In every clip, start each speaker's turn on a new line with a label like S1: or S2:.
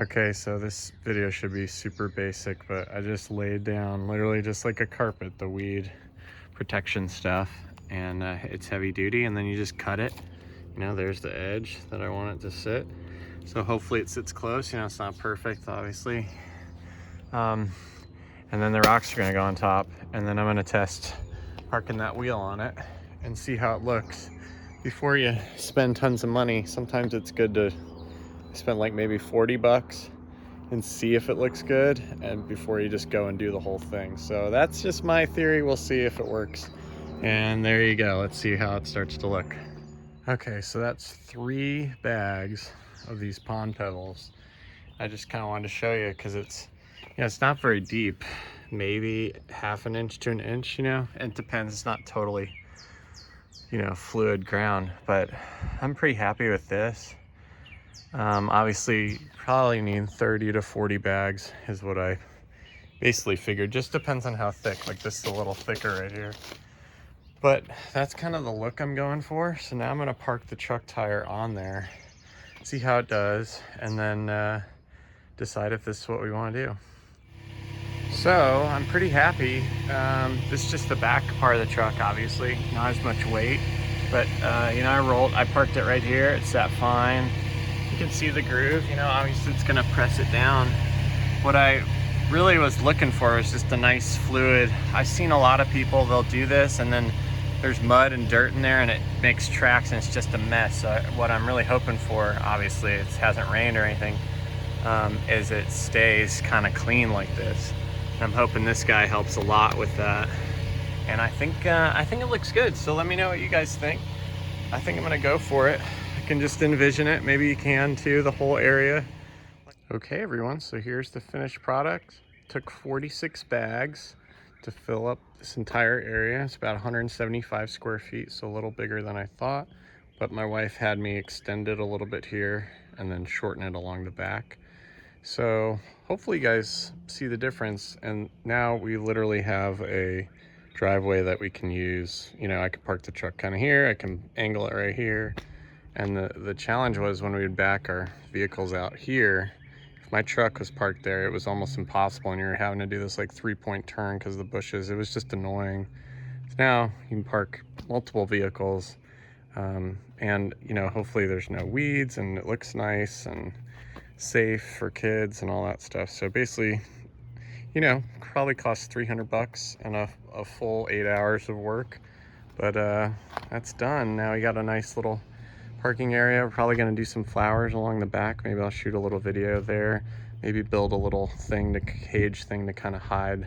S1: Okay, so this video should be super basic, but I just laid down literally just like a carpet, the weed protection stuff, and it's heavy duty, and then you just cut it. You know, there's the edge that I want it to sit. So hopefully it sits close. You know, it's not perfect, obviously. And then the rocks are gonna go on top, and then I'm gonna test parking that wheel on it and see how it looks. Before you spend tons of money, sometimes it's good to spend like maybe 40 bucks and see if it looks good, and before you just go and do the whole thing. So that's just my theory. We'll see if it works. And there you go. Let's see how it starts to look. Okay, so that's 3 bags of these pond pebbles. I just kind of wanted to show you because it's, you know, it's not very deep, maybe half an inch to an inch, you know, it depends. It's not totally, you know, fluid ground, but I'm pretty happy with this. Obviously probably need 30 to 40 bags is what I basically figured. Just depends on how thick. Like this is a little thicker right here, but that's kind of the look I'm going for. So now I'm going to park the truck tire on there, see how it does, and then decide if this is what we want to do. So I'm pretty happy. This is just the back part of the truck, obviously not as much weight, but you know, I parked it right here. It sat fine. You can see the groove, you know, obviously it's gonna press it down. What I really was looking for is just a nice fluid. I've seen a lot of people, they'll do this and then there's mud and dirt in there and it makes tracks and it's just a mess. So what I'm really hoping for, obviously it hasn't rained or anything, is it stays kind of clean like this. And I'm hoping this guy helps a lot with that. And I think it looks good. So let me know what you guys think. I think I'm gonna go for it. I can just envision it. Maybe you can too, the whole area. Okay, everyone, so here's the finished product. Took 46 bags to fill up this entire area. It's about 175 square feet, so a little bigger than I thought. But my wife had me extend it a little bit here and then shorten it along the back. So hopefully you guys see the difference. And now we literally have a driveway that we can use. You know, I could park the truck kind of here. I can angle it right here. And the challenge was when we would back our vehicles out here, if my truck was parked there, it was almost impossible, and you're having to do this like 3-point turn because of the bushes. It was just annoying. So now you can park multiple vehicles, and you know, hopefully there's no weeds and it looks nice and safe for kids and all that stuff. So basically, you know, probably costs 300 bucks and a full 8 hours of work, but that's done. Now we got a nice little parking area. We're probably going to do some flowers along the back. Maybe I'll shoot a little video there. Maybe build a little thing, to cage thing to kind of hide,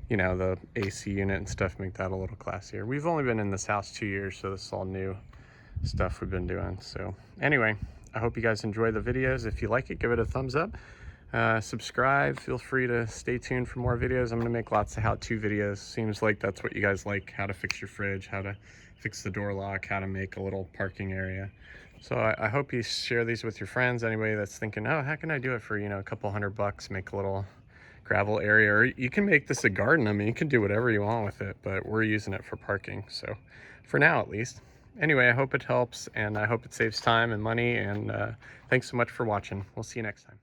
S1: you know, the AC unit and stuff, make that a little classier. We've only been in this house 2 years, so this is all new stuff we've been doing. So anyway, I hope you guys enjoy the videos. If you like it, give it a thumbs up. Subscribe. Feel free to stay tuned for more videos. I'm going to make lots of how-to videos. Seems like that's what you guys like: how to fix your fridge, how to fix the door lock, how to make a little parking area. So I hope you share these with your friends. Anybody that's thinking, oh, how can I do it for, you know, a couple $100, make a little gravel area? Or you can make this a garden. I mean, you can do whatever you want with it, but we're using it for parking, so for now at least. Anyway, I hope it helps, and I hope it saves time and money, and thanks so much for watching. We'll see you next time.